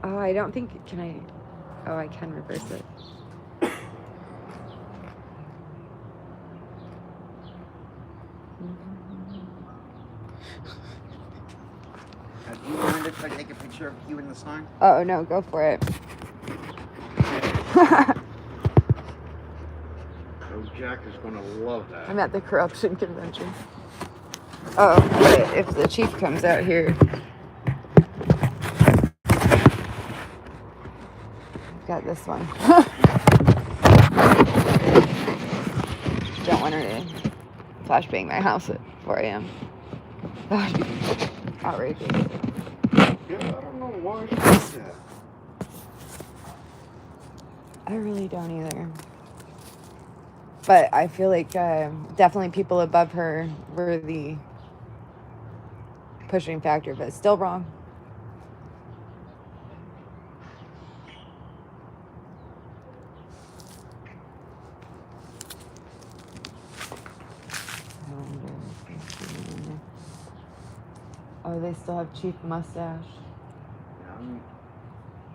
Oh, I don't think, can I, oh, I can reverse it. Do you mind if I take a picture of you in the sign? Oh, no, go for it. Oh, Jack is going to love that. I'm at the corruption convention. Oh, but if the chief comes out here. Got this one. Don't want her to flashbang my house at 4 a.m. That would be outrageous. Yeah, I don't know why she did that. I really don't either. But I feel like definitely people above her were the pushing factor, but still wrong. Oh, they still have Chief Mustache. Yeah,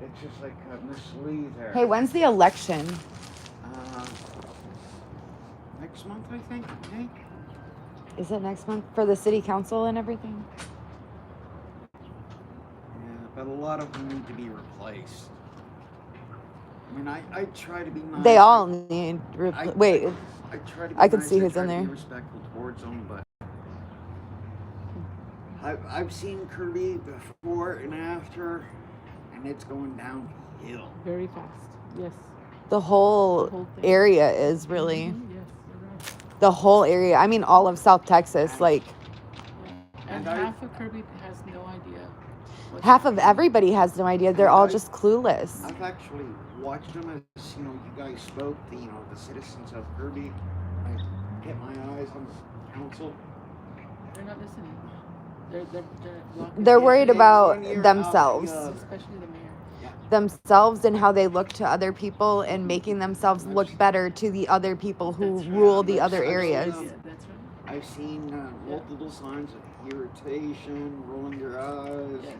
it's just like Miss Lee there. Hey, when's the election? Next month, I think. Hey? Is it next month for the city council and everything? Yeah, but a lot of them need to be replaced. I mean, I try to be nice. They all need. Wait. I try to be I can nice. see who's I try in to there. be respectful towards them, but I've seen Kirby before and after, and it's going downhill. Very fast. Yes. The whole thing. area is really. Mm-hmm. Yes, you're right. The whole area. I mean, all of South Texas. Like. Yeah. And half of Kirby has no idea. Half of everybody has no idea. They're all just clueless. I've actually watched them as, you guys spoke, the citizens of Kirby. I get my eyes on the council. They're not listening. They're worried about themselves. Especially the mayor. Yeah. Themselves and how they look to other people and making themselves look better to the other people who rule the other areas. Yeah, that's right. I've seen multiple signs of irritation, rolling your eyes. Yes.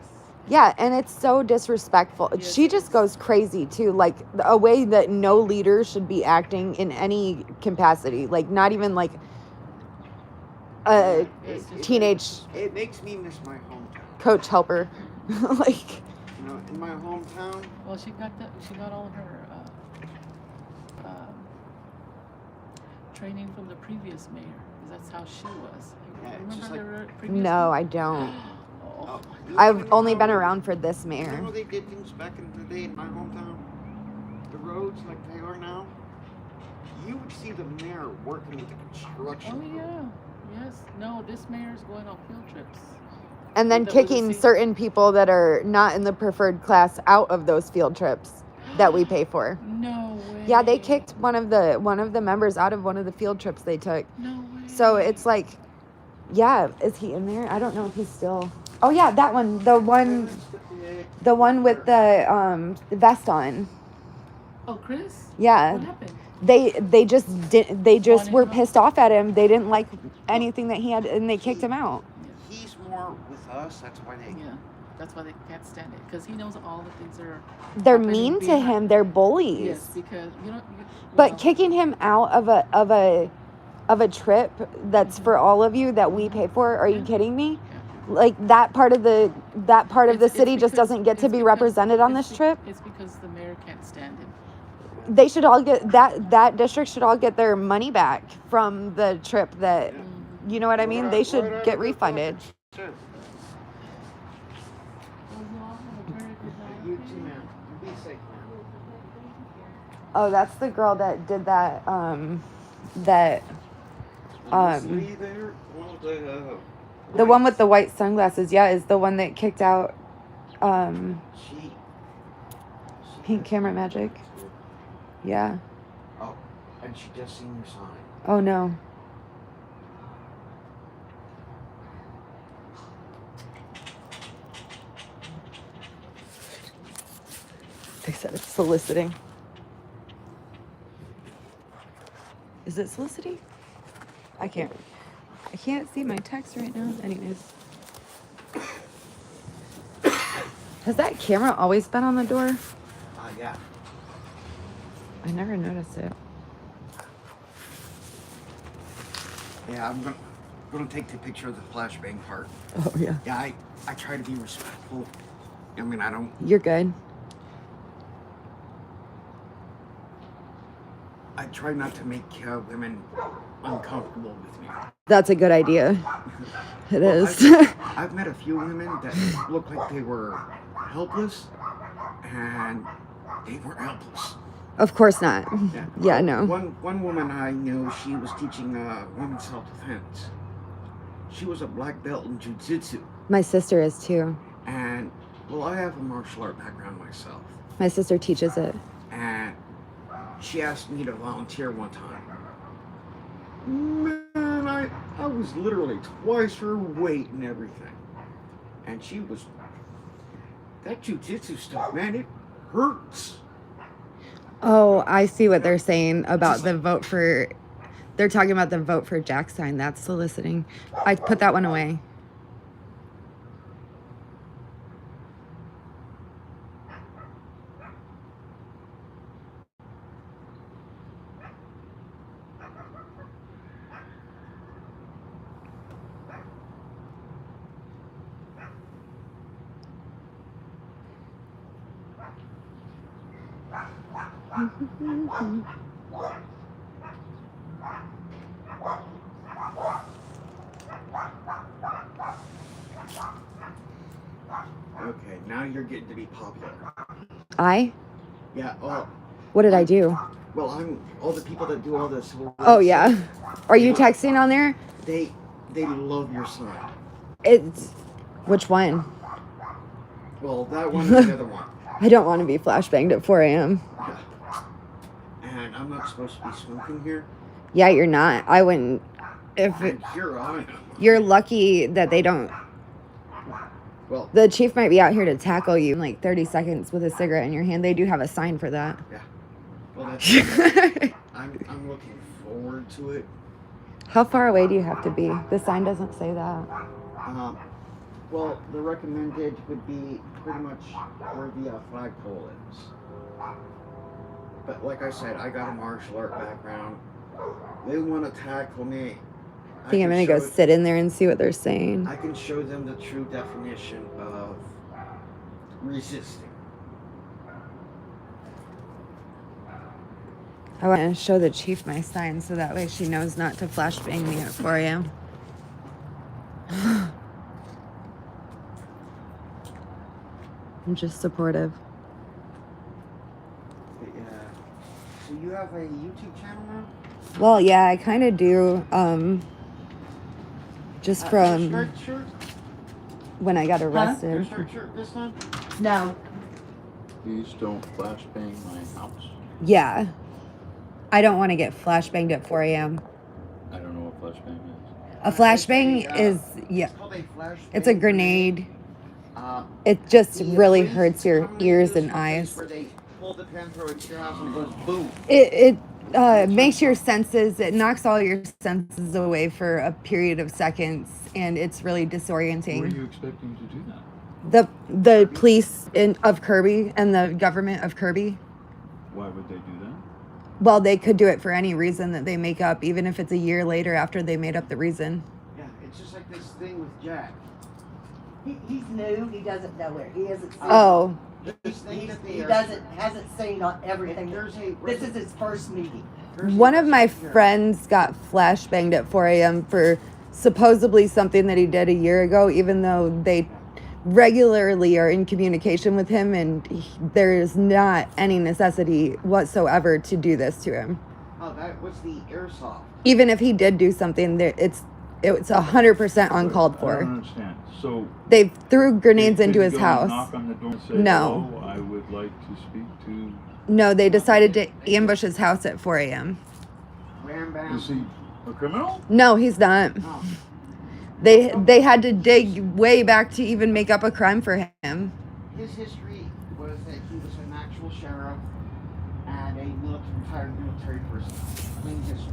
Yeah, and it's so disrespectful. Yes, she just goes crazy too, like a way that no leader should be acting in any capacity. Like not even like a teenage. It makes me miss my hometown. Coach helper, like. In my hometown. Well, she got all of her training from the previous mayor, because that's how she was. Yeah, Remember the previous No, mayor? I don't. Oh, I've only been around for this mayor. You know they did things back in the day in my hometown? The roads like they are now? You would see the mayor working with the construction. Oh, yeah. Yes. No, this mayor's going on field trips. And then kicking certain people that are not in the preferred class out of those field trips that we pay for. No way. Yeah, they kicked one of the members out of one of the field trips they took. No way. So it's like, yeah, is he in there? I don't know if he's still. Oh yeah, that one, the one with the vest on. Oh, Chris? Yeah. What happened? They just were pissed off at him. They didn't like anything that he had, and they kicked him out. He's more with us. That's why they. Yeah, that's why they can't stand it, because he knows all the things that are. They're mean to him. They're bullies. Yes, because But kicking him out of a trip that's for all of you that we pay for. Are you kidding me? Like that part of the city just doesn't get to be represented on this trip. It's because the mayor can't stand him. They should all get that district should all get their money back from the trip that, you know what I mean? They should get refunded. You too, man. Be safe, man. Oh, that's the girl that did that. The one with the white sunglasses, yeah, is the one that kicked out Pink Camera Magic. Yeah. Oh, and she just seen your sign. Oh no. They said it's soliciting. Is it soliciting? I can't see my text right now. Anyways. Has that camera always been on the door? Yeah. I never noticed it. Yeah, I'm gonna take the picture of the flashbang part. Oh, yeah. Yeah, I try to be respectful. I mean, I don't. You're good. I try not to make women uncomfortable with me. That's a good idea. It Well, is. I've met a few women that looked like they were helpless, and they weren't helpless. Of course not. Yeah, no. One woman I knew, she was teaching women's self-defense. She was a black belt in jiu-jitsu. My sister is too. And, well, I have a martial art background myself. My sister teaches it. And she asked me to volunteer one time. Man, I was literally twice her weight and everything. And she was... That jiu-jitsu stuff, man, it hurts. Oh, I see what they're saying about the vote for... They're talking about the vote for Jack sign. That's soliciting. I put that one away. Okay, now you're getting to be popular. I? Yeah, well... What did I do? Well, I'm... All the people that do all this... Oh, yeah. Are you texting on there? They love your sign. It's... Which one? Well, that one and the other one. I don't want to be flashbanged at 4 a.m. Yeah. And I'm not supposed to be smoking here. Yeah, you're not. I wouldn't... And here I am. You're lucky that they don't... Well, the chief might be out here to tackle you in like 30 seconds with a cigarette in your hand. They do have a sign for that. Yeah. Well, that's... I'm looking forward to it. How far away do you have to be? The sign doesn't say that. Well, the recommended would be pretty much where the flagpole is. But like I said, I got a martial art background. They want to tackle me. I think I'm going to go sit in there and see what they're saying. I can show them the true definition of resisting. I want to show the chief my sign so that way she knows not to flashbang me at 4 a.m. I'm just supportive. Yeah. So you have a YouTube channel now? Well, yeah, I kind of do. Just from Shirt? when I got arrested. Your shirt this time? No. Please don't flashbang my house. Yeah. I don't want to get flashbanged at 4 a.m. I don't know what flashbang is. A flashbang is, yeah, It's called a flashbang. it's a grenade. Uh, It just the really police hurts your commonly ears use and methods eyes. Where they pull the pin through it to your house and it goes boom. It makes your senses, it knocks all your senses away for a period of seconds, and it's really Who are disorienting. you expecting to do that? The police of Kirby and the government of Kirby, Why would they do that? well, they could do it for any reason that they make up, even if it's a year later after they made up the reason. Yeah, it's just like this thing with Jack. He's new. He doesn't know where he hasn't seen. Oh, This thing that they He are- hasn't seen on everything. There's a- This is his first meeting. there's a one of my recipe here. friends got flashbanged at 4 a.m. for supposedly something that he did a year ago, even though they regularly are in communication with him, and there is not any necessity whatsoever to do this to him. Oh, that was the airsoft. Even if he did do something, it's 100% uncalled I for. don't understand. So They threw grenades they into couldn't his go and house. knock on the door and say, No. "Hello, I would like to speak to." No, they decided to ambush his house at 4 a.m. Wham bam. Is he a criminal? No, he's not. Oh. They had to dig way back to even make up a crime for him. His history was that he was an actual sheriff and a retired military person. Clean history.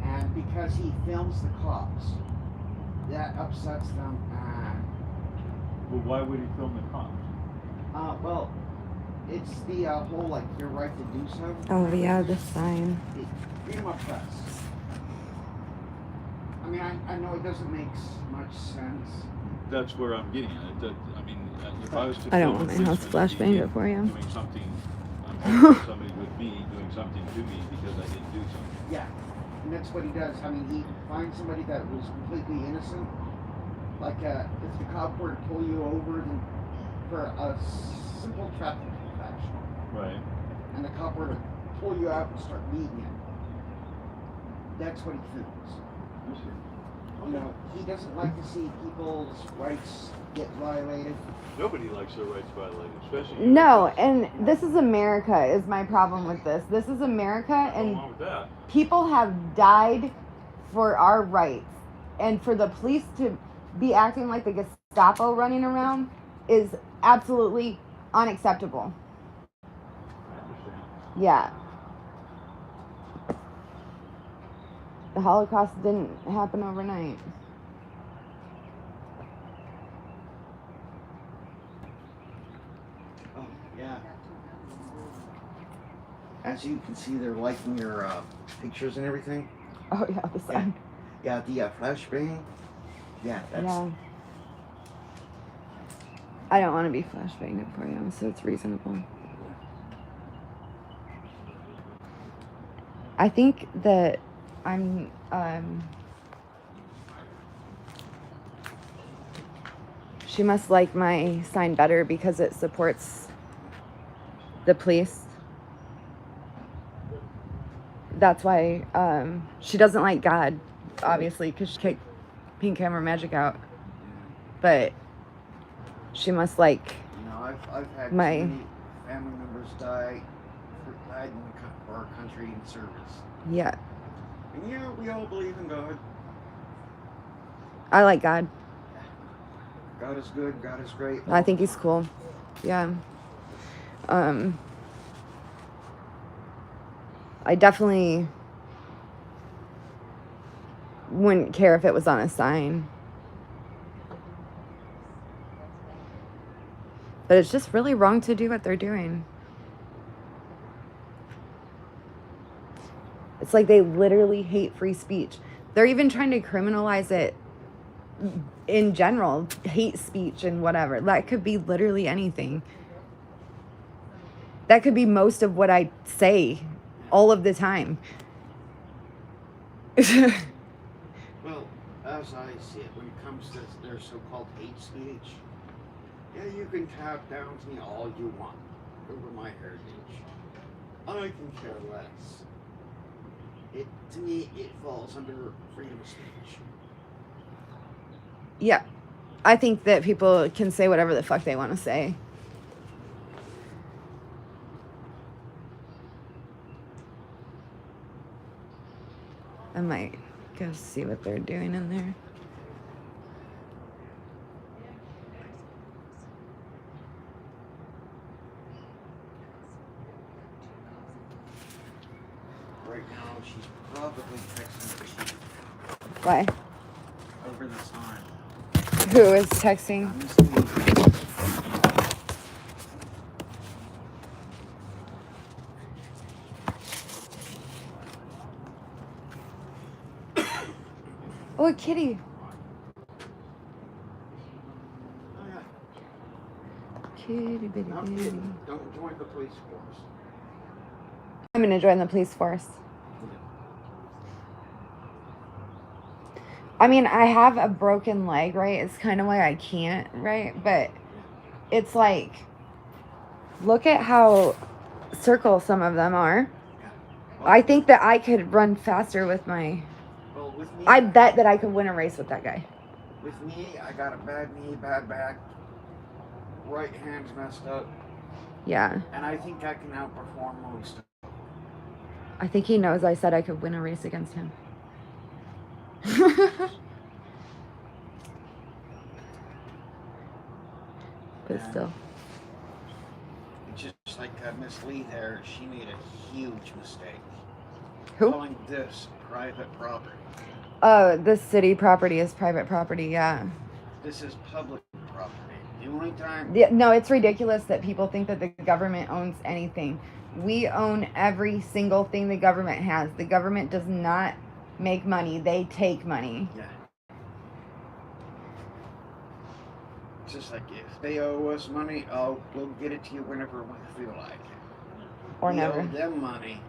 And because he films the cops, that upsets them, and Well, why would he film the cops? Well, it's the whole like your right to do so. Oh yeah, the sign. Freedom of press. I mean, I know it doesn't make much sense. That's where I'm getting at. I mean, if I was to I don't film want a my house policeman flashbanged idiot before you. doing something, I'm hoping somebody with me doing something to me because I didn't do something. Yeah, and that's what he does. I mean, he finds somebody that was completely innocent. Like, if the cop were to pull you over for a simple traffic infraction, Right. and the cop were to pull you out and start beating you, that's what he films. You know, he doesn't like to see people's rights get violated. Nobody likes their rights violated, especially. No, and this is America is my problem with this. This is America, and Wrong with that. people have died for our rights. And for the police to be acting like the Gestapo running around is absolutely unacceptable. I understand. Yeah. The Holocaust didn't happen overnight. Oh, yeah. As you can see, they're liking your pictures and everything. Oh yeah, the sign. Yeah, the flashbang. Yeah, that's. Yeah. I don't want to be flashbanged for you, so it's reasonable. I think that I'm she must like my sign better because it supports the police. That's why she doesn't like God, obviously, because she kicked Pink Hammer Magic out. But she must like You know, I've had my- so many family members died for our country in service. yeah. And yeah, we all believe in God. I like God. God is good. God is great. I think he's cool. Yeah. I definitely wouldn't care if it was on a sign. But it's just really wrong to do what they're doing. It's like they literally hate free speech. They're even trying to criminalize it in general, hate speech and whatever. That could be literally anything. That could be most of what I say all of the time. Well, as I see it, when it comes to their so-called hate speech, yeah, you can tap down to me all you want over my heritage. I can care less. To me, it falls under freedom of speech. Yeah. I think that people can say whatever the fuck they want to say. I might go see what they're doing in there. Right now, she's probably texting the chief Why? over the sign. Who is texting? I'm just leaving. Oh, a kitty. Oh, yeah. Kitty bitty Now, kitty. don't join the police force. I'm gonna join the police force. I mean, I have a broken leg, right? It's kind of why I can't, right? But it's like, look at how circle some of them are. Well, I think that I could run faster with my... Well, with me, I bet that I could win a race with that guy. With me, I got a bad knee, bad back, right hand's messed up, Yeah. and I think I can outperform most of them. I think he knows I said I could win a race against him. But still. It's just like Miss Lee there, she made a huge mistake. Who? Calling this private property. Oh, the city property is private property, yeah. This is public property. The only time. Yeah, no, it's ridiculous that people think that the government owns anything. We own every single thing the government has. The government does not make money, they take money. Yeah. It's just like if they owe us money, oh, we'll get it to you whenever we feel like it. Or We never. owe them money,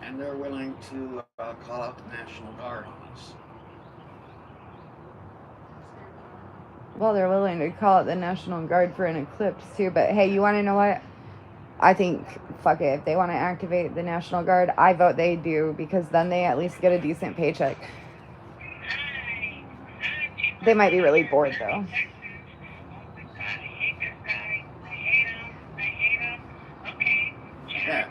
and they're willing to call out the National Guard on us. Well, they're willing to call it the National Guard for an eclipse too, but hey, you want to know what? I think, fuck it, if they want to activate the National Guard, I vote they do, because then they at least get a decent paycheck. They might be really bored though. Yeah.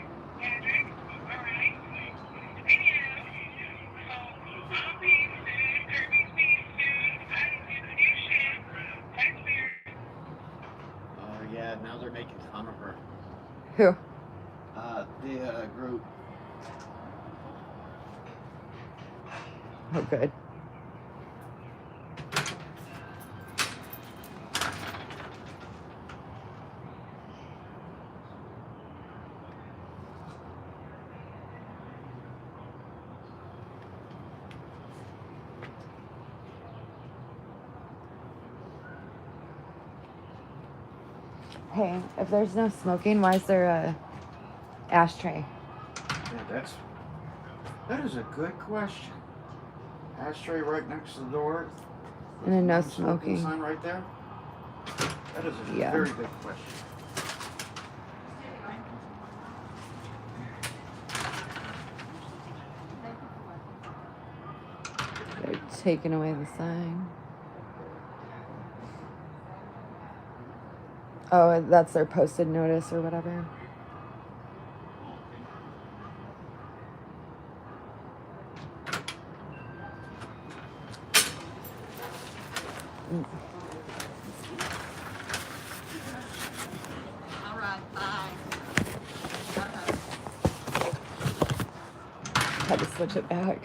Oh yeah, now they're making fun of her. Who? The group. Oh, good. Hey, if there's no smoking, why is there a ashtray? Yeah, that is a good question. Ashtray right next to the door. And a no Smoking smoking. sign right there. That is a Yeah. very good question. They're taking away the sign. Oh, that's their posted notice or whatever. All right, bye. Had to switch it back.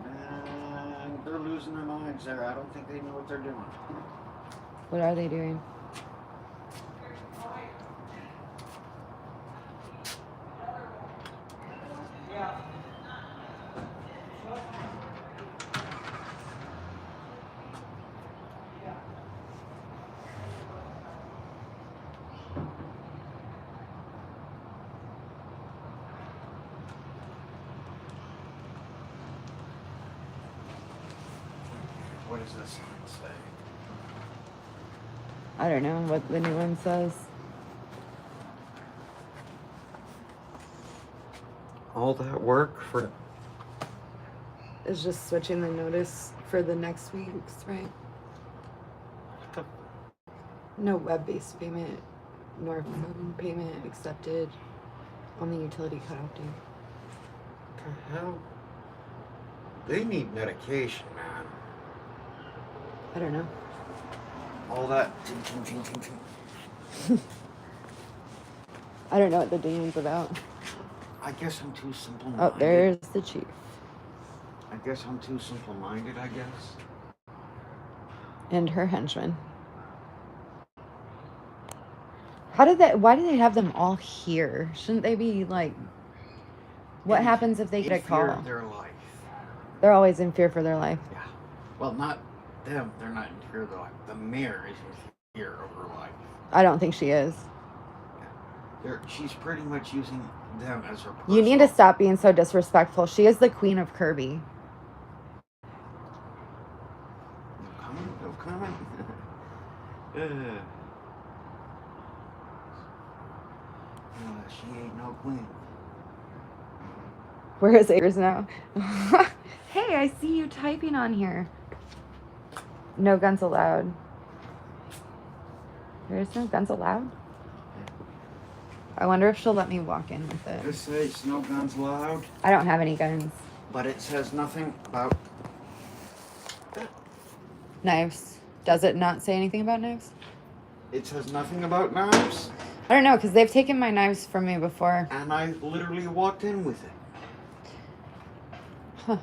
And they're losing their minds there. I don't think they know what they're doing. What are they doing? What does this sign say? I don't know what the new one says. All that work for. It's just switching the notice for the next week's, right? No web-based payment, nor phone payment accepted on the utility cutoff date. What the hell? They need medication, man. I don't know. All that. I don't know what the ding's about. I guess I'm too simple-minded. Oh, there's the chief. I guess I'm too simple-minded, I guess. And her henchman. Why do they have them all here? Shouldn't they be like, what happens if they get a In fear call? of their life. They're always in fear for their life. Yeah. Well, not them. They're not in fear of their life. The mayor is in fear of her life. I don't think she is. She's pretty much using them as her You need to stop being so disrespectful. She is the queen of Kirby. No comment. She ain't no queen. Where is Acres now? Hey, I see you typing on here. No guns allowed. There's no guns allowed? I wonder if she'll let me walk in with it. This says no guns allowed, I don't have any guns. but it says nothing about. Knives. Does it not say anything about knives? It says nothing about knives, I don't know, because they've taken my knives from me before. and I literally walked in with it. Huh.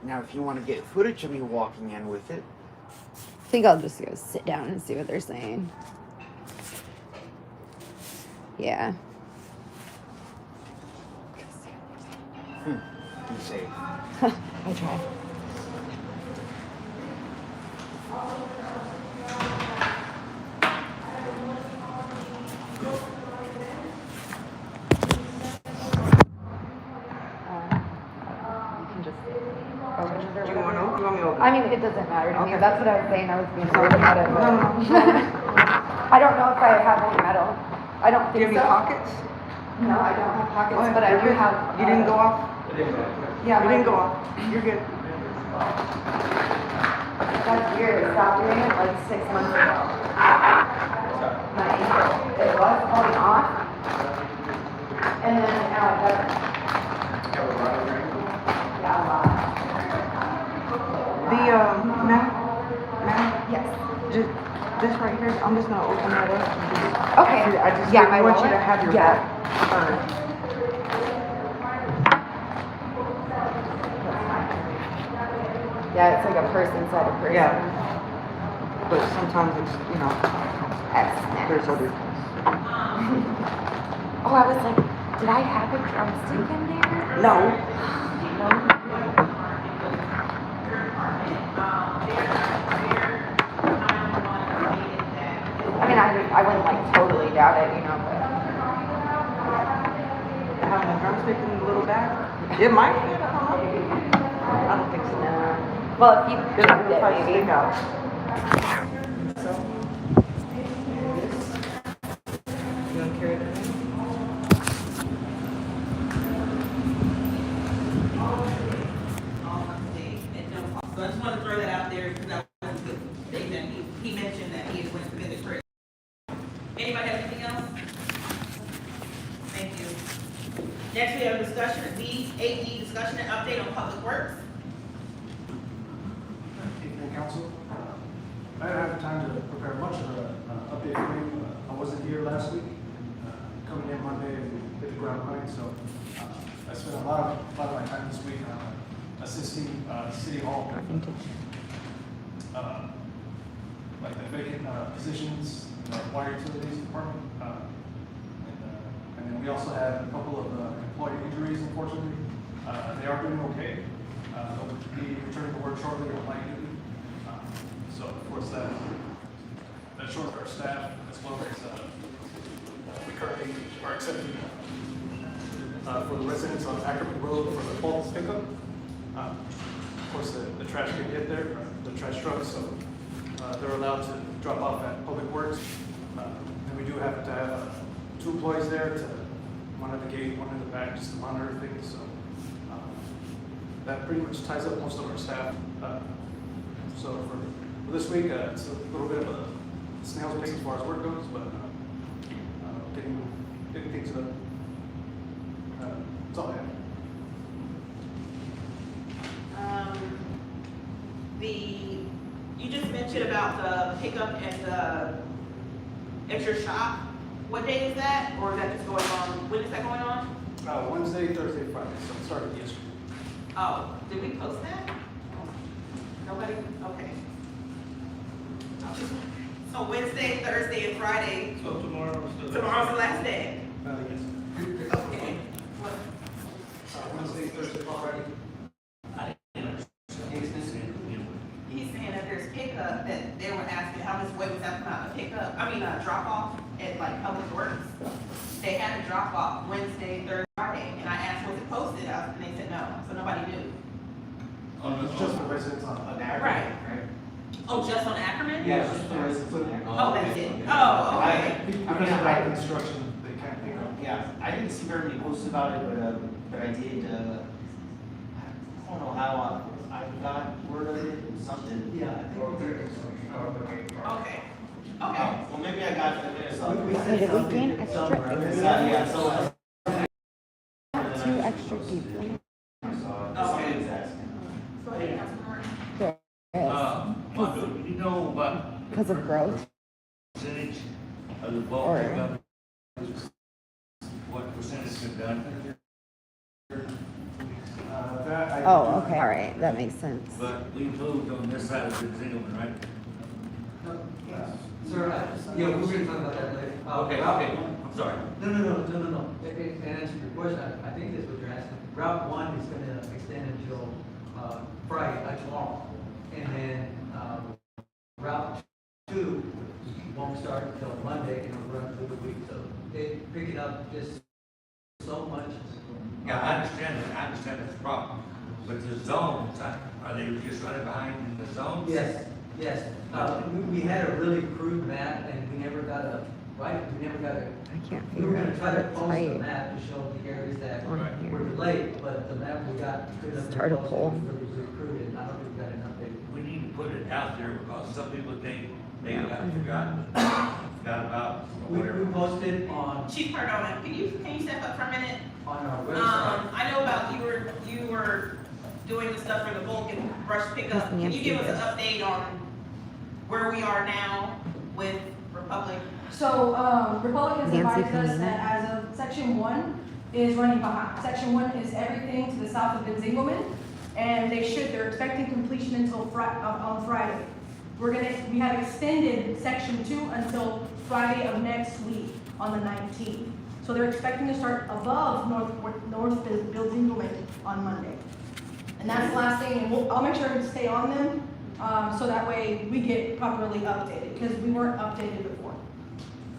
Now, if you want to get footage of me walking in with it, I think I'll just go sit down and see what they're saying. Yeah. you say, I tried. Do you want to open? You want me to open? I mean, it doesn't matter to me. Okay. That's what I was saying. I was being rude about it. No, but- no, no. I don't know if I have any metal. I don't Do you think have any so. pockets? No, I don't have pockets, Go ahead. but I You're do good. have. You didn't go off? Yeah, You didn't go off. You're good. That's weird. It stopped doing it like 6 months ago. My ankle. It was falling off. And then now it doesn't. Yeah, a lot. The, ma'am, Yes. just, this right here, I'm just gonna open that up. And just, Okay. I just Yeah, my want you wallet? to have your Yeah. back. Yeah, it's like a purse inside a purse. Yeah. But sometimes it's, you know, X. there's other. Oh, I was like, did I have a drumstick in there? No. I mean, I wouldn't like totally doubt it, you know, but. Having a drumstick in the little bag? It might fit, I don't know. I don't think so. Well, if you It'll checked it, probably maybe. stick out. So. You wanna carry that in? So I just want to throw that out there because that was the thing that he mentioned that he had went to visit Chris. Anybody have anything else? Thank you. Next, we have a discussion, B8E, discussion and update on public works. Evening, council. I didn't have time to prepare much of an update for you. I wasn't here last week. Coming in Monday and hit the ground running, so I spent a lot of my time this week assisting City Hall. Like the vacant positions in the water utilities department. And then we also had a couple of employee injuries, unfortunately. They are doing okay. They'll be returning to work shortly on light duty. So of course that shortens our staff as well as we currently are accepting for the residents on Ackerman Road for the bulk pickup. Of course the trash can get there, the trash trucks, so they're allowed to drop off at Public Works. And we do have to have 2 employees there, one at the gate, one in the back, just to monitor things. So that pretty much ties up most of our staff. So for this week, it's a little bit of a snail's pace as far as work goes, but getting things done. That's all I have. You just mentioned about the pickup and at your shop. What day is that? Or is that just going on, when is that going on? Wednesday, Thursday, Friday, so it started yesterday. Oh, did we post that? Nobody? Okay. So Wednesday, Thursday, and Friday, So tomorrow's tomorrow's the last day? Yes. Okay. Wednesday, Thursday, Friday. He's saying that there's pickup, that they were asking how much weight was that about the pickup, drop off at like Public Works. They had a drop off Wednesday, Thursday, Friday, and I asked, was it posted? And they said no, so nobody knew. It's just for residents on Ackerman. Right. Oh, just on Ackerman? Yeah, just for residents on Ackerman. Oh, that's it. Oh, okay. Because of that construction, they can't pick up. Yeah, I didn't see very many posts about it, but I did, I don't know how I got word of it, something. Yeah. Okay. Okay. Well, maybe I got it there, so. Did we gain extra? Yeah, so. 2 extra people. Somebody was asking. You know what Because of growth? percentage of the bulk Or- pickup, what percentage is done? That I. Oh, okay, all right, that makes sense. But we moved on this side of the Zingerman, right? Sir, yeah, we're gonna talk about that later. Okay, I'm sorry. No. In answer to your question, I think that's what you're asking. Route 1 is gonna extend until, Friday, tomorrow. And then, Route 2 won't start until Monday and it'll run through the week. So they picking up just so much. Yeah, I understand that's the problem. But the zones, are they just running behind in the zones? Yes. We had a really crude map and we never got a, I can't we were figure gonna out try how to to post a type. map to show the areas that On were here. delayed, but the map we got couldn't have Start a been poll. posted, it was really crude, and I don't think we got an update. We need to put it out there because some people think they Yeah. got forgot about or We whatever. posted on Chief Cardona, can you step up for a minute? our website. I know about you were doing the stuff for the bulk and brush pickup. Can you give us an update on where we are now with Republic? So, Republic has Nancy advised us Panina. that as of section 1 is running behind. Section 1 is everything to the south of Benzingelman, and they're expecting completion until on Friday. We have extended section 2 until Friday of next week on the 19th. So they're expecting to start above North Benzingelman on Monday. And that's the last thing, and I'll make sure to stay on them, so that way we get properly updated, because we weren't updated before,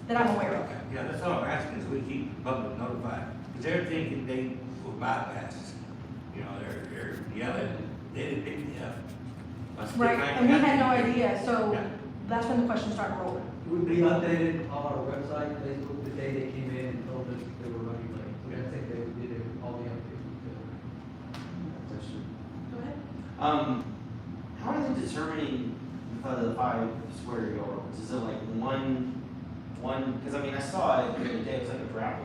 that I'm aware of. Yeah, that's all I'm asking is we keep the public notified. Because they're thinking they will bypass us. You know, they're yelling, they didn't pick me up. Must be Right, like and we that. had no idea, so Yeah. that's when the questions started rolling. We updated all our website, Facebook, the day they came in and told us they were running late. So I think they did all the updates. Go ahead. How are they determining the 5 square yards? Is it like one, because I mean, I saw it the other day, it was like a gravel.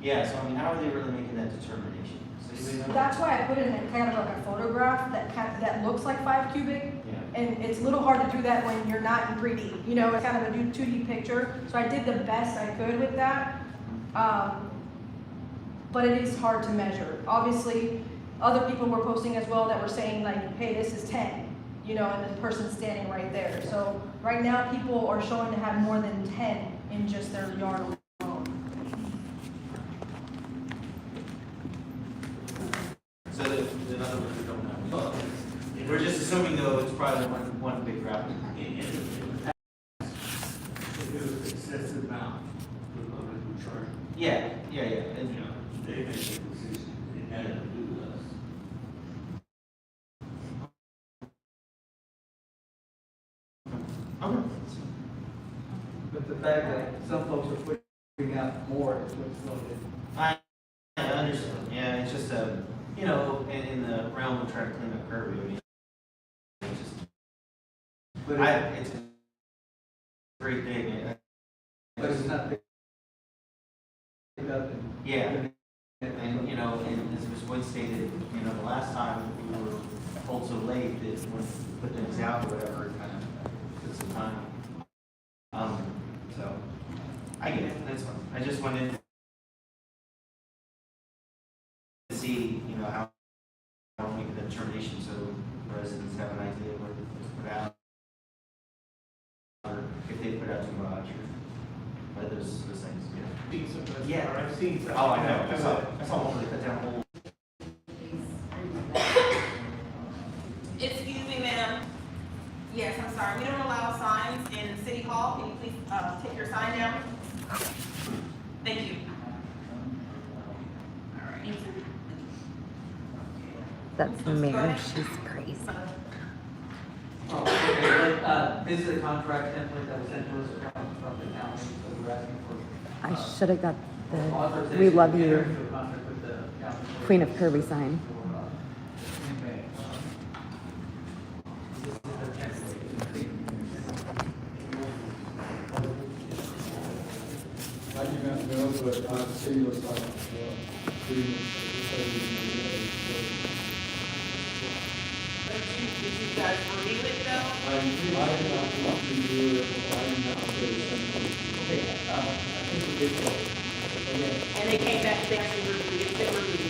Yeah, so I mean, how are they really making that determination? So do they know? That's why I put in kind of like a photograph that looks like 5 cubic. Yeah. And it's a little hard to do that when you're not in 3D, you know, it's kind of a 2D picture. So I did the best I could with that. But it is hard to measure. Obviously, other people were posting as well that were saying like, hey, this is 10, you know, and the person's standing right there. So right now, people are showing to have more than 10 in just their yard alone. So in other words, we don't know. We're just assuming though, it's probably one big gravel. If it was excessive amount, we're going to charge. Yeah. And, You know, they make the decision. It had to do with us. okay. But the fact that some folks are putting out more is what's loaded. I understand. Yeah, it's just you know, in the realm of trying to clean up Kirby, I mean, it's just, But it's a great day, man. but it's not picked up and. Yeah, and you know, and as was Wood stated, you know, the last time we were told so late that when we put things out or whatever, it kind of took some time. So I get it. That's fine. I just wanted to see, you know, how we make the determination so residents have an idea where to put out, or if they put out too much, or whether those things. Yeah. I've seen some. Oh, I know. I saw one where they cut down a whole. Excuse me, ma'am. Yes, I'm sorry. We don't allow signs in City Hall. Can you please take your sign down? Thank you. All right. That's the mayor, she's crazy. Oh, okay, this is a contract template that was sent to us from the county, so we're asking for. I should have got the authorization "We love to you" enter into a contract with the county. Queen of Kirby sign. This is the template. I do not know, but the city was like, pretty much. Did you guys review it though? I do not want to do it, I do not say something. Okay, I think we did so. Again, And they came back, they actually reviewed it, they reviewed it.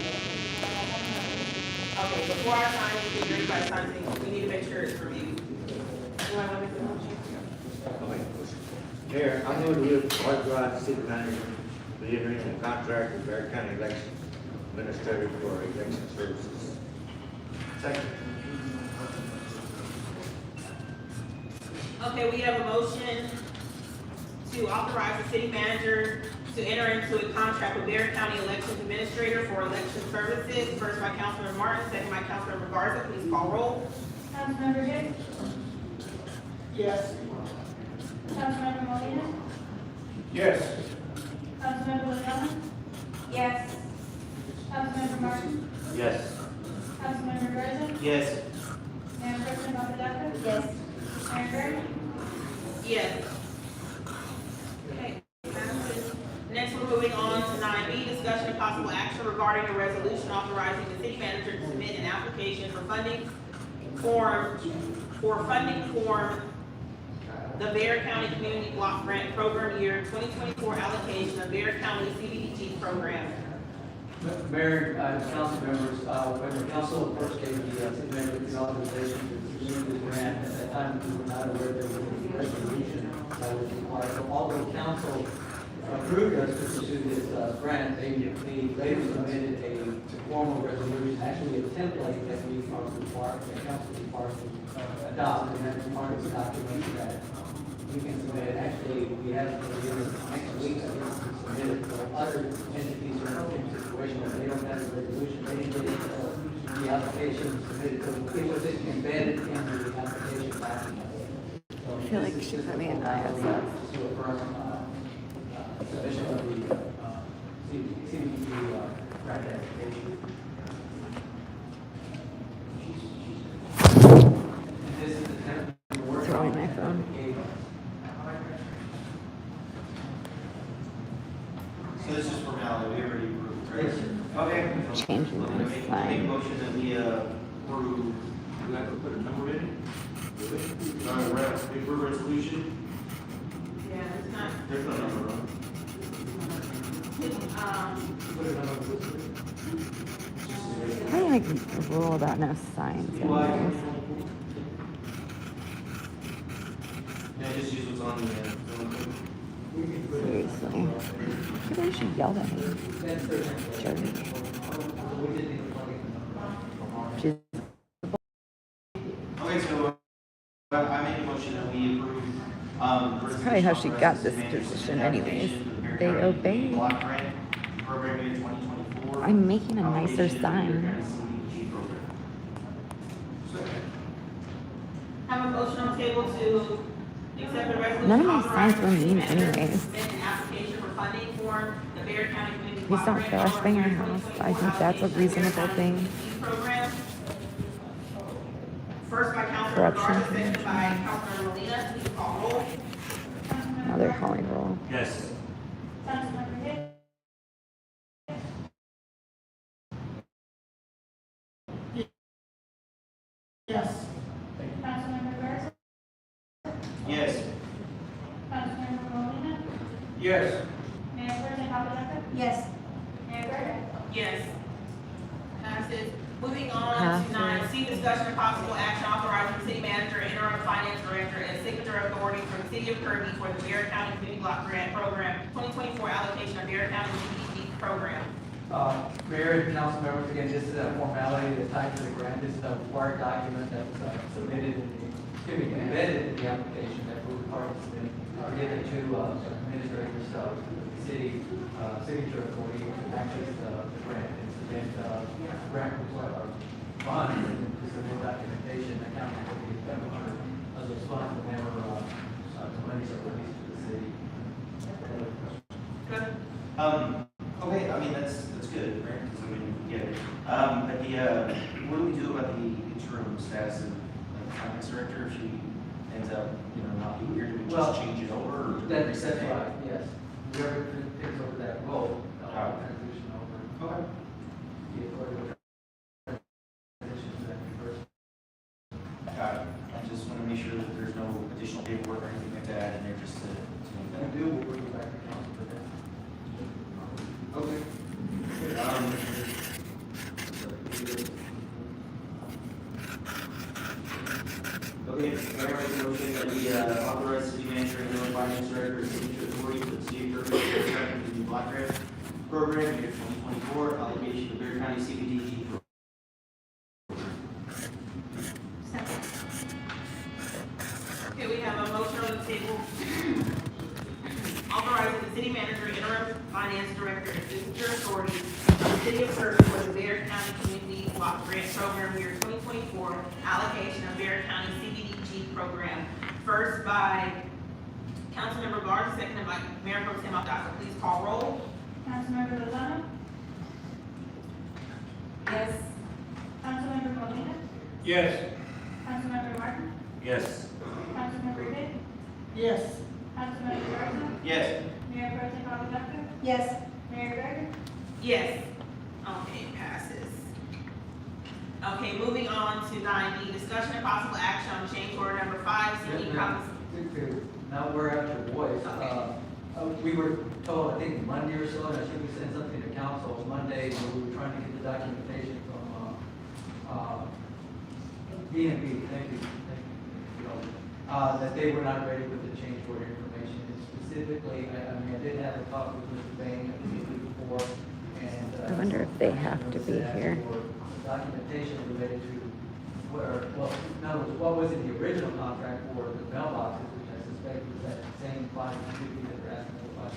Okay, before I sign anything, or anybody signs anything, we need to make sure it's reviewed. Anyone want to make a motion? Mayor, I know that we authorize the city manager to enter into a contract with Bear County Election Administrator for election services. Second. Okay, we have a motion to authorize the city manager to enter into a contract with Bear County Elections Administrator for election services. First by Councilmember Martin, second by Councilmember Garza. Please call roll. Councilmember Hicks? Yes. Councilmember Molina? Yes. Councilmember Leon? Yes. Councilmember Martin? Yes. Councilmember Garza? Yes. Mayor Pro Tem Apodaca? Yes. Mayor Gurke? Yes. Okay. Next, we're moving on to 9B, discussion and possible action regarding a resolution authorizing the city manager to submit an application for funding form, the Bear County Community Block Grant Program Year 2024 allocation of Bear County CDBG program. Mayor, council members, when the council first gave the city manager the authorization to submit the grant, at that time, we were not aware there was a resolution that was required. So although council approved us to pursue this grant, they later submitted a formal resolution, actually a template that we are required, the council is required to adopt, and that's part of the document that we can submit. Actually, we have to do this next week, I think, to submit it. So other entities are in the same situation where they don't have a resolution, they didn't get it, the application submitted, so it was embedded into the application document. So I feel like she put me in ISS. to affirm, submission of the, CDBG, grant application. And this is the template we're working Throwing on. my phone. So this is formality, we already approved, right? Yes, sir. Okay. Changing Looking my to make a sign. motion that we approve, do we have to put a number in it? Approve resolution? Yeah, it's not, There's no number on How do you make a rule about no signs? anyways? Yeah, just use what's on the, Seriously. Maybe you should yell at me. Jerk. She's Okay, so I make a motion that we approve, That's probably how she got this position anyways. They obey. Block grant, program year 2024. I'm making a nicer Allocation of the sign. Bear County CDBG program. have a motion on the table to accept the resolution. None of my signs authorizing were the city mean manager to anyways. submit an application for funding for the Bear County Community Please Block don't Grant trash Program bang our Year house. 2024 I think that's a allocation of Bear reasonable County thing. CDBG program. First by Councilmember Corruption Garza, second prevention. by Councilmember Molina. Please call roll. Now they're calling roll. Yes. Councilmember Hicks? Yes. Councilmember Garza? Yes. Councilmember Molina, Yes. Mayor Pro Tem Apodaca? Yes. Mayor Gurke? Yes. Passes. Moving on to 9C, discussion and possible action authorizing the city manager and interim finance director as signature authority for the city of Kirby for the Bear County Community Block Grant Program 2024 allocation of Bear County CDBG program. Mayor and council members, again, this is a formality that's tied to the grant. This is a required document that was submitted embedded in the application that will require to submit, given to administrators of the city, signature authority to access the grant and submit, grant funds and to submit documentation accounting for the expenditure of those funds whenever, the monies are released to the city. Good. Okay, I mean, that's good, right? 'Cause, I mean, we get it. But the, what do we do about the interim status of like finance director if she ends up, not being here? Do we Well, just change it over or? do we That's reset it? right, yes. Whoever takes over that role, transition over. Okay. The authority will transition to that new person. Got it. I just want to make sure that there's no additional paperwork or anything like that in there just to make We that. do, we'll bring it back to council for that. Okay. Okay, Mayor, make a motion that we authorize city manager and interim finance director to signature authority for the city of Kirkland to contract with the block grant program year 2024 allocation of Bear County CBDG program. Okay, we have a motion on the table authorizing the city manager, interim finance director, and signature authority of the city of Kirkland for the Bear County Community Block Grant Program year 2024 allocation of Bear County CBDG program. First by Councilmember Garza, seconded by Mayor Pro Tem Aldaza. Please call roll. Councilmember Lozano? Yes. Councilmember Molina? Yes. Councilmember Martin? Yes. Councilmember Ray? Yes. Councilmember Garza? Yes. Mayor Pro Tem Aldaza? Yes. Mayor Gardner? Yes. Okay, passes. Okay, moving on to 9D, discussion and possible action on change order number 5, city comes. Now we're at your voice. Okay. We were told, I think Monday or so, and I think we sent something to council Monday, when we were trying to get the documentation from, B&B, thank you. That they were not ready with the change order information. And specifically, I mean, I did have a talk with Mr. Bain, I think the week before, and. I wonder if they have to be here. Documentation related to where, well, in other words, what was in the original contract for the mailboxes, which I suspect was that same $550 that they're asking for $500.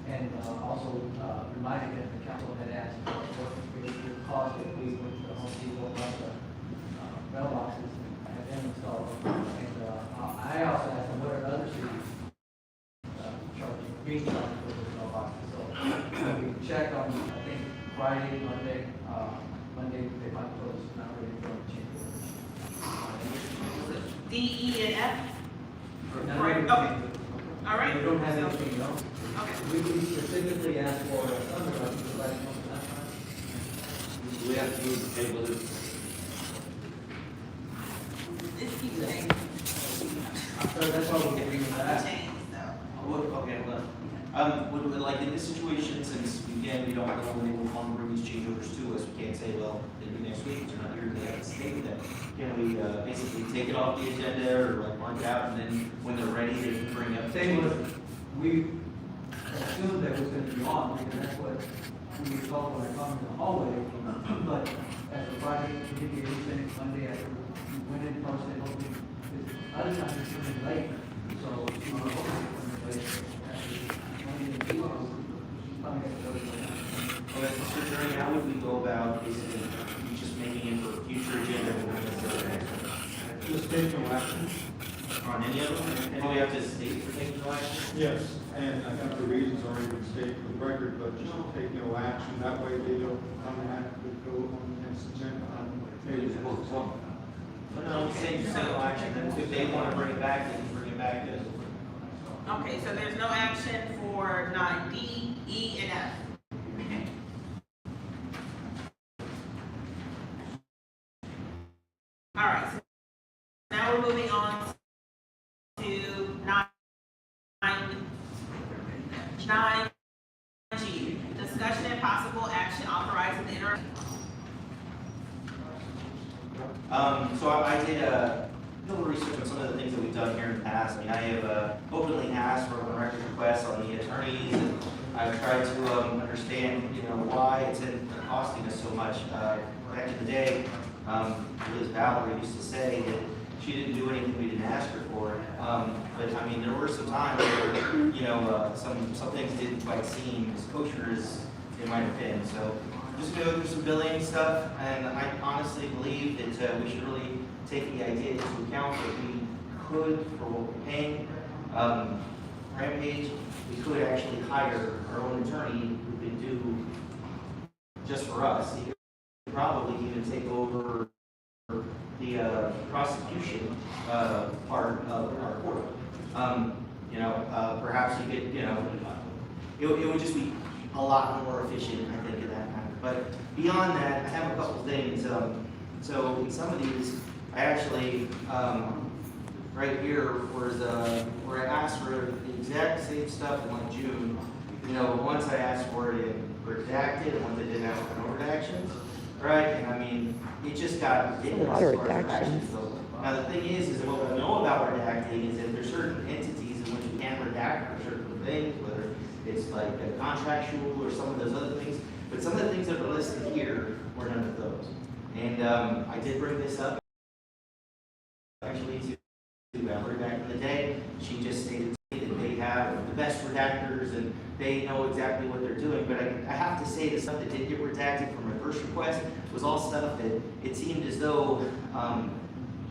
And also reminding them the council had asked what the cost if we went to Home Depot about the mailboxes and have them installed. And I also asked them what are other cities being charged for those mailboxes. So we checked on, I think, Friday, Monday, they might close, not ready for a change order. D, E, and F? Not Right, ready to okay. change it. All right. We don't have So- anything else. Okay. We specifically asked for underwriting for last month, last time. We have to move the table to. This keeps changing. So that's why we're getting that. Change, though. Okay, hold on. Would, like, in this situation, since, again, we don't know when they will want to bring these change orders to us, we can't say, well, it'll be next week, they're not here, they have to state that. Can we, basically take it off the agenda, or like mark it out, and then when they're ready, they can bring up? Thing was, we assumed that was gonna be on, because that's what we were told when I come in the hallway. But as of Friday, we did get anything Monday after we went in, posted, hoping, other times it's coming late, so we were hoping it would come late. Okay, Mr. Attorney, how would we go about basically just making it for future agenda? Just take no action. On any of them? And do we have to state for taking no action? Yes, and I think the reasons are even stated for the record, but just take no action. That way they don't automatically go on the next agenda. Maybe it's postponed. But no, I'm saying just no action, then if they want to bring it back, they can bring it back. Okay, so there's no action for 9D, E, and F. All right, so now we're moving on to 9G, discussion and possible action authorizing the interim. So I did a little research on some of the things that we've done here in the past. I mean, I have openly asked for a record request on the attorneys, and I've tried to understand, why it's costing us so much. Back in the day, Liz Valerie used to say that she didn't do anything we didn't ask her for. But I mean, there were some times where, some things didn't quite seem as kosher as they might have been. So just go through some billing stuff, and I honestly believe that we should really take the idea into account that we could, for what we're paying, Rampage, we could actually hire our own attorney who could do just for us. He could probably even take over the prosecution part of our court. Perhaps you could, it would just be a lot more efficient, I think, in that matter. But beyond that, I have a couple things. So in some of these, I actually, right here, where I asked for the exact same stuff in like June, once I asked for it in redacted, and once I didn't have it in redactions. right? And I mean, it just got ridiculous lot of as far as redactions. redactions go. Now, the thing is what we know about redacting is that there's certain entities in which you can redact for certain things, whether it's like contractual or some of those other things. But some of the things that are listed here were none of those. And I did bring this up actually to Valerie back in the day. She just stated that they have the best redactors and they know exactly what they're doing. But I have to say the stuff that did get redacted from my first request was all stuff that it seemed as though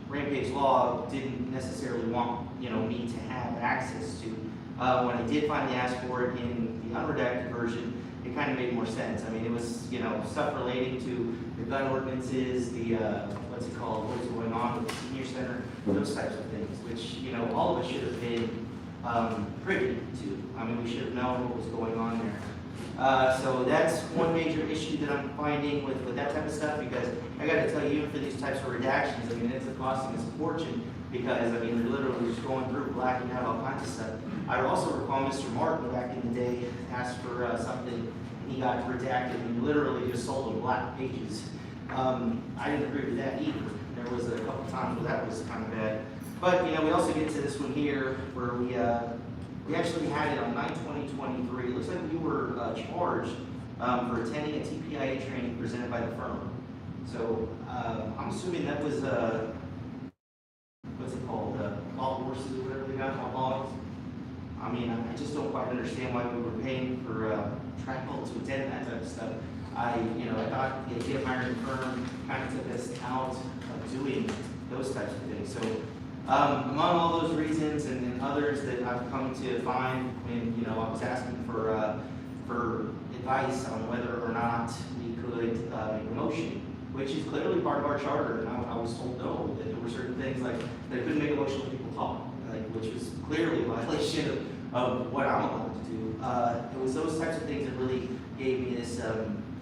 Rampage Law didn't necessarily want me to have access to. When I did finally ask for it in the unredacted version, it kind of made more sense. I mean, it was, stuff relating to the gun ordinances, the, what's it called, what is going on with the senior center, those types of things, which, all of us should have been privy to. I mean, we should have known what was going on there. So that's one major issue that I'm finding with that type of stuff, because I got to tell you, even for these types of redactions, I mean, it's costing us a fortune, because, I mean, they're literally just going through, blacking out all kinds of stuff. I also recall Mr. Martin back in the day asked for something, and he got redacted, and he literally just sold him black pages. I didn't agree with that either. There was a couple times where that was kind of bad. But, we also get to this one here, where we actually had it on 9/20/23. It looks like we were charged for attending a TPIA training presented by the firm. So, I'm assuming that was, what's it called, golf horses or whatever they got, hogs. I mean, I just don't quite understand why we were paying for travel to attend that type of stuff. I thought the idea of hiring a firm kind of took us out of doing those types of things. So, among all those reasons and others that I've come to find when, I was asking for advice on whether or not we could make a motion, which is clearly part of our charter, and I was told no, that there were certain things like that I couldn't make a motion when people talk, which was clearly a violation of what I'm allowed to do. It was those types of things that really gave me this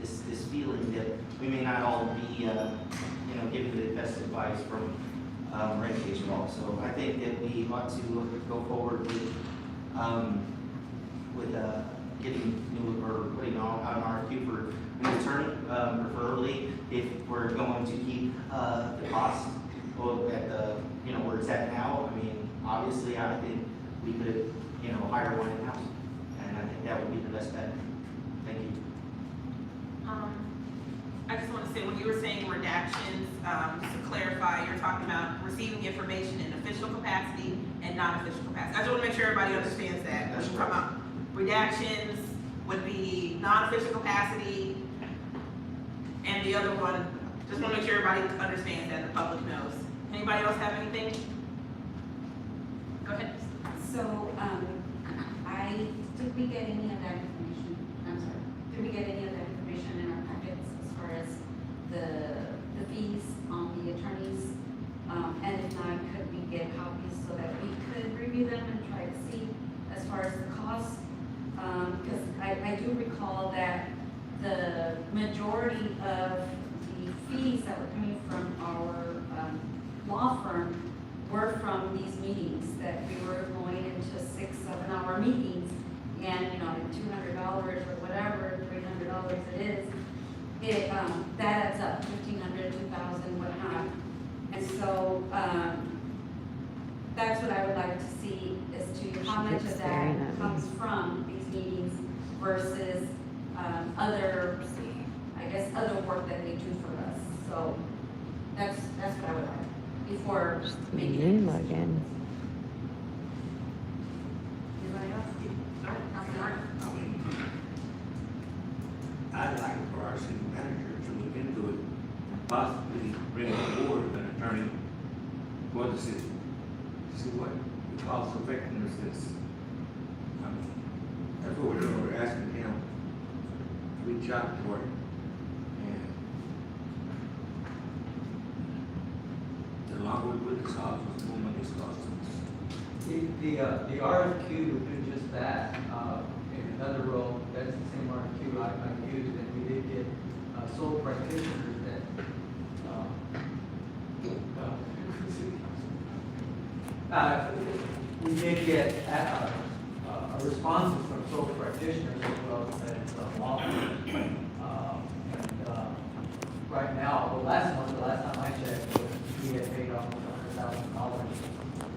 this feeling that we may not all be giving the best advice from Rampage Law. So I think that we ought to go forward with getting new or putting on an RFQ for an attorney, preferably if we're going to keep the cost at the where it's at now. I mean, obviously, I think we could hire one in house, and I think that would be the best bet. Thank you. I just want to say, when you were saying redactions, just to clarify, you're talking about receiving information in official capacity and non-official capacity. I just want to make sure everybody understands that. When you're talking about redactions would be non-official capacity, and the other one, just want to make sure everybody understands that, the public knows. Anybody else have anything? Go ahead. So, did we get any of that information? I'm sorry. Did we get any of that information in our packets as far as the fees on the attorneys? And if not, could we get copies so that we could review them and try to see as far as the cost? Because I do recall that the majority of the fees that were coming from our law firm were from these meetings, that we were going into 6-7 hour meetings, and $200 or whatever, $300 it is, that adds up, $1,500, $2,000, whatnot. And so that's what I would like to see, as to how much of that comes from these meetings versus other work that they do for us. So that's what I would like before making it. Again. Anybody else? I'd like for our city manager to look into it, and possibly bring on board an attorney for the city. See what the cost effectiveness is. I mean, that's what we're doing, we're asking him to reach out to her. And the longer we put this off, the more money it's costing us. The RFQ will do just that. In another role, that's the same RFQ I used, and we did get sole practitioners that we did get responses from sole practitioners as well as law firms. Right now, well, last month, the last time I checked, we had paid almost $100,000,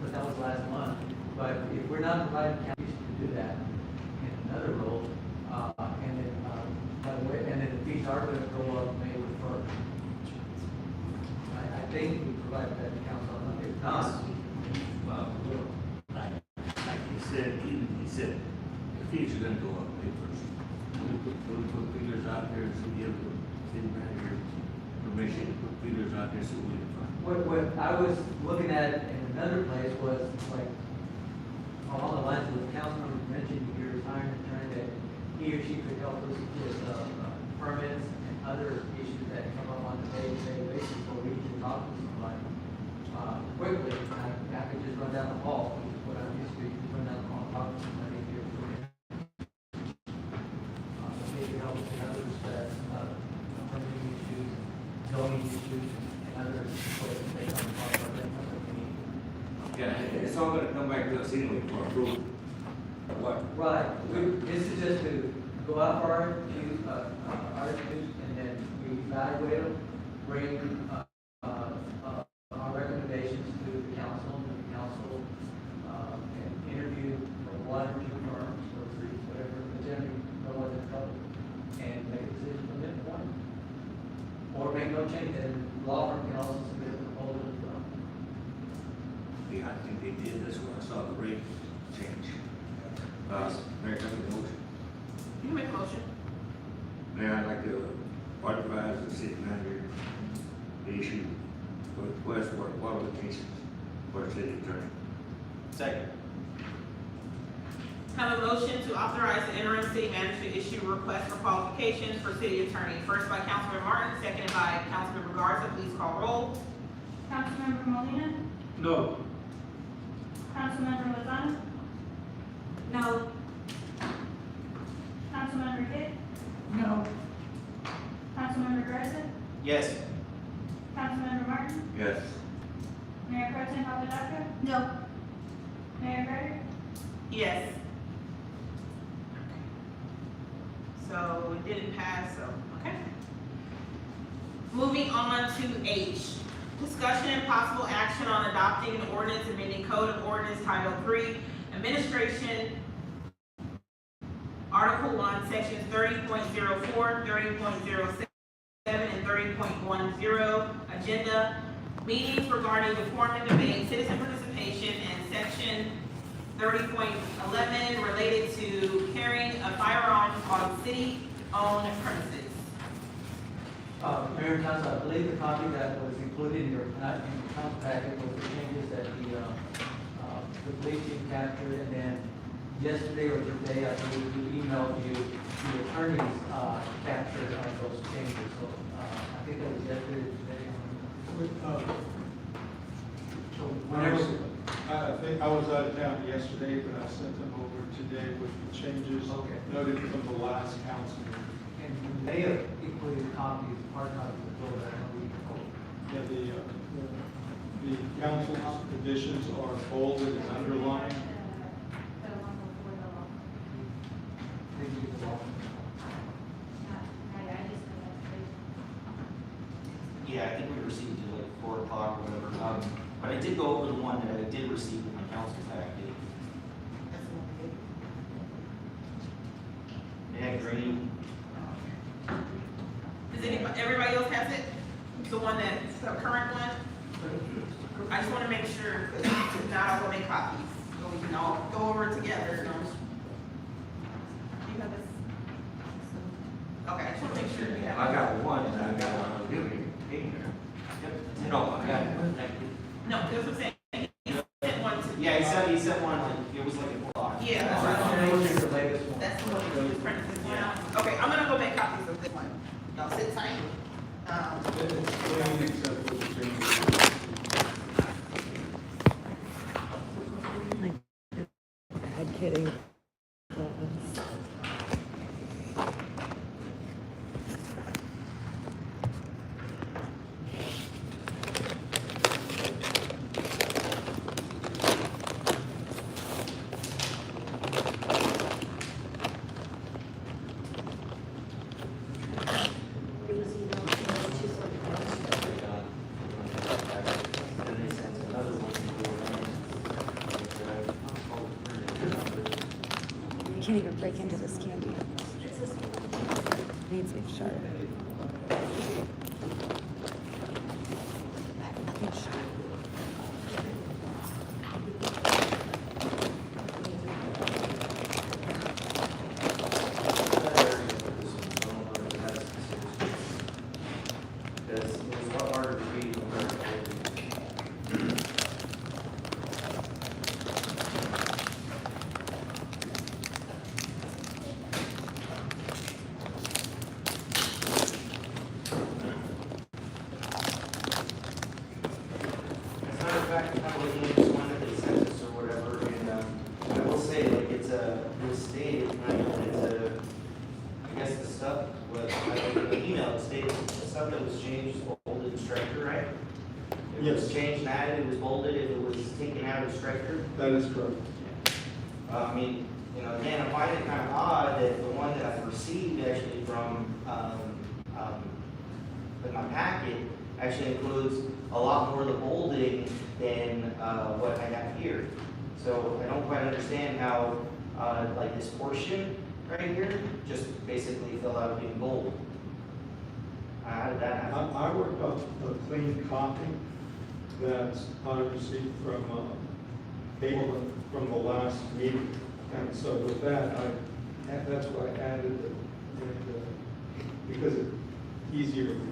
but that was last month. But if we're not providing counties to do that in another role, and then, by the way, and then the fees are gonna go up May the first. I think we provided that to council, if not, Well, like he said, he said, the fees are gonna go up May first. We'll put figures out there and see if the city manager permission to put figures out there so we can find. what I was looking at in another place was like, along the lines of the councilman mentioned, you're hiring an attorney that he or she could help us with, permits and other issues that come up on a day-to-day basis, where we can talk to somebody, quickly. I could just run down the hall, which is what I'm used to, just run down the hall and talk to somebody here. Maybe help with other respects, permitting issues, zoning issues, and other ways they come across our community. Yeah, it's all gonna come back to us anyway for approval. What? Right, this is just to go out for RFQs, and then we evaluate them, bring, our recommendations to the council, and the council, can interview one or two firms, or three, whatever, but generally, no more than a couple, and make a decision from that point. Or make no change, and law firm can also submit a proposal as well. Yeah, I think they did, that's when I saw the rate change. Mayor, can I make a motion? You can make a motion. Mayor, I'd like to authorize the city manager to issue a request for qualifications for the city attorney. Second. Have a motion to authorize the interim city manager to issue a request for qualifications for city attorney. First by Councilmember Martin, seconded by Councilmember Garza. Please call roll. Councilmember Molina, No. Councilmember Lozano, No. Councilmember Hitt, No. Councilmember Garza, Yes. Councilmember Martin, Yes. Mayor Pro Tem Papadakis, No. Mayor Carter. Yes. So it didn't pass, so, okay. Moving on to H. Discussion and possible action on adopting an ordinance amending Code of Ordinance Title III, Administration, Article 1, Sections 30.04, 30.07, and 30.10, Agenda, Meetings regarding reform and debate, citizen participation, and Section 30.11 related to carrying a firearm on city-owned premises. Mayor and Council, I believe the copy that was included in your, not in the council packet, was the changes that the police chief captured, and then yesterday or today, I believe we emailed you the attorney's capture of those changes, so I think that was yesterday or today. So whenever. I think I was out of town yesterday, but I sent them over today with the changes noted from the last council meeting. And they have included copies, hard copies of those that we. Yeah, the council's additions are bolded and underlined. Yeah, I think we received it like 4 o'clock or whatever. But I did go over the one that I did receive in my council packet. Yeah, green. Does anybody, everybody else has it? The one that's the current one? I just want to make sure, because if not, I'll go make copies. So we can all go over it together. You have this? Okay, I just want to make sure we have. I got one, and I got one, I'll give you, in there. Yep. No, I got one, thank you. No, that's what I'm saying. He sent one to. Yeah, he sent one, like, it was like a block. Yeah, that's right. That's the one that was printed this one out. Okay, I'm gonna go make copies of this one. Y'all sit tight. Except for the changes. Bad kidding. can't even break into this candy. It needs to be sharp. I have nothing sharp. Because it's a lot harder to read when we're As a matter of fact, I'm kind of looking at this one that they sent us or whatever, and I will say, like, it's it was stated, kind of, I guess the stuff, the email stated, the stuff that was changed was bolded and striker, right? If it was Yes. changed and added, it was bolded, if it was taken out, it was striker. That is correct. I mean, you know, again, I find it kind of odd that the one that I've received actually from, in my packet actually includes a lot more of the bolding than, what I have here. So I don't quite understand how, like this portion right here, just basically fell out being bold. How did that happen? I worked off a clean copy that I received from Cable from the last meeting. And so with that, that's why I added it, because it's easier to read.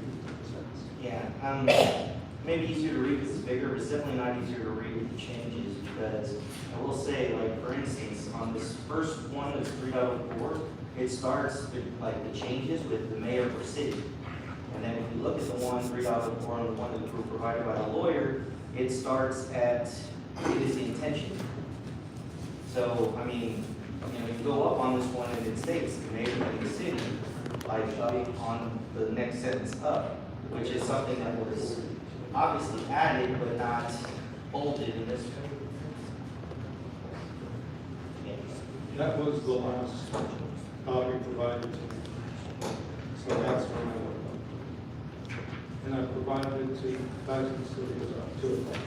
Yeah, maybe easier to read because it's bigger, but it's definitely not easier to read with the changes because I will say, like, for instance, on this first one that's 3.04, it starts with, like, the changes with the mayor or city. And then if you look at the one 3.04 and the one that was provided by the lawyer, it starts at, it is the intention. So, I mean, you know, you go up on this one and it states the mayor and the city, like, on the next sentence up, which is something that was obviously added but not bolded in this. That was the last copy provided to me. So that's when I worked on it. And I provided it to Fashion Studios at 2 o'clock.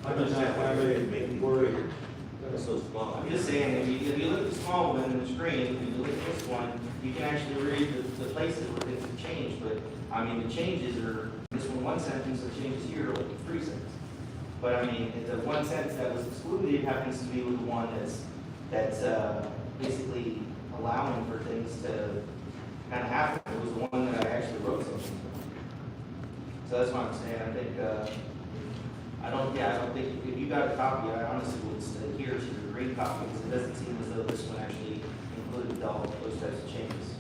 I did not have a word. That's so small. I'm just saying, if you look at the small one in the screen, if you look at this one, you can actually read the places where things have changed, but, I mean, the changes are, this one sentence, the changes here are like 3 sentences. But, I mean, the one sentence that was excluded happens to be with the one that's basically allowing for things to kind of happen. It was the one that I actually wrote something. So that's what I'm saying, I think, I don't think, if you got a copy, I honestly would adhere to the green copy, because it doesn't seem as though this one actually included all those types of changes.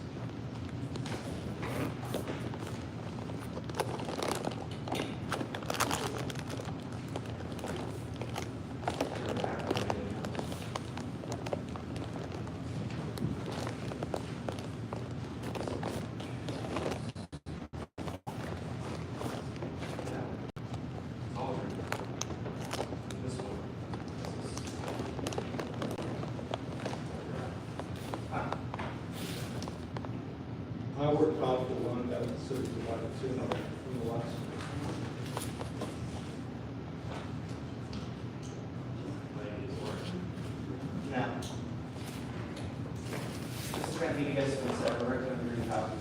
I worked off the one that was sort of provided to me from the last. Now, this is going to give you guys a recommended green copy.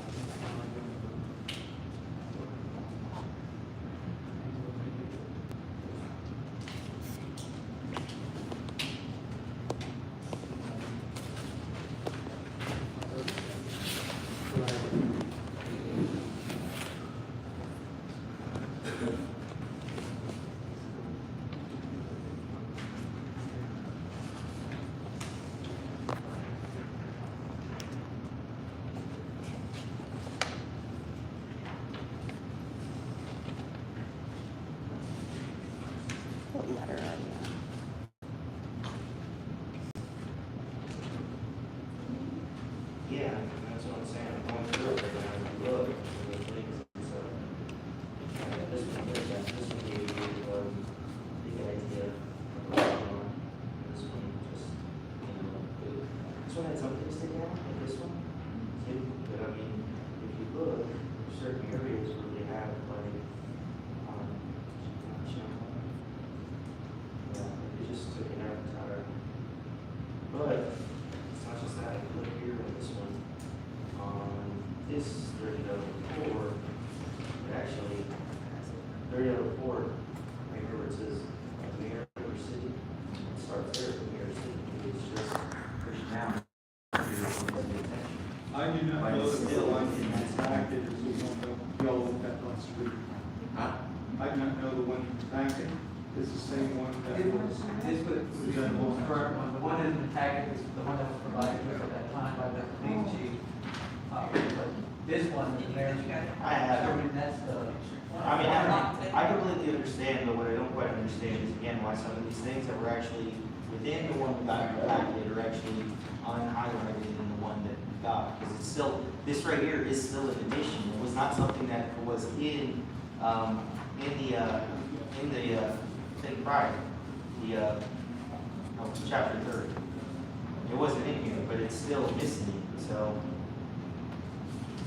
Huh? I do not know the one banking is the same one that was. This would be the most current one. The one in the packet is the one that was provided to us at that time by the police chief. But this one, the mayor's. I have it. That's the. I mean, I completely understand, but what I don't quite understand is again, why some of these things that were actually within the one we got in the packet are actually unhighlighted in the one that we got. Because it's still, this right here is still an addition. It was not something that was in the thing prior, chapter 30. It wasn't in here, but it's still missing, so.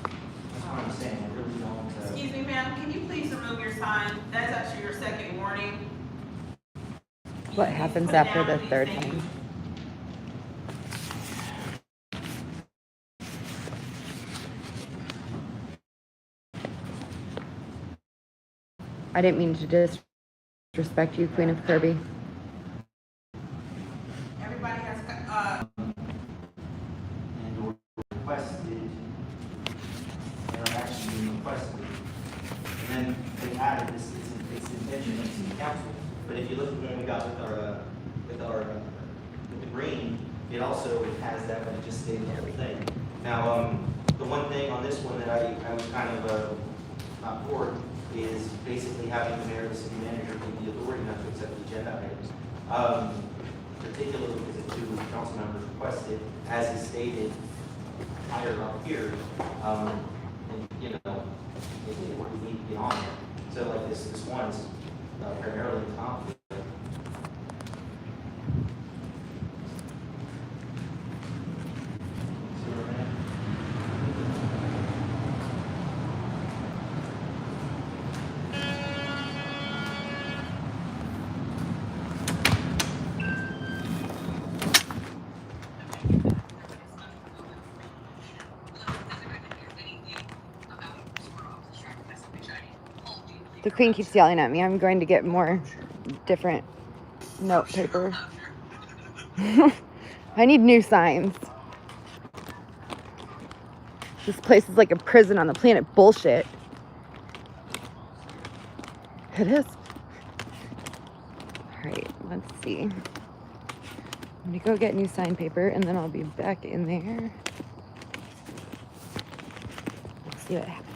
That's what I'm saying, I really don't. Excuse me, ma'am, can you please remove your sign? That's actually your second warning. What happens after the third time? I didn't mean to disrespect you, Queen of Kirby. Everybody has, And or requested, and are actually being requested. And then they added this, it's intention of city council. But if you look at what we got with the green, it also has that, but it just stays the whole thing. Now, the one thing on this one that I was kind of not for is basically having the mayor and the city manager give the authority not to accept the agenda items. Particularly because the two council members requested, as is stated higher up here, and, you know, we need to get on there. So like this one's primarily conflict. The queen keeps yelling at me. I'm going to get more different note paper. I need new signs. This place is like a prison on the planet bullshit. It is. All right, let's see. I'm gonna go get new sign paper and then I'll be back in there. Let's see what happens.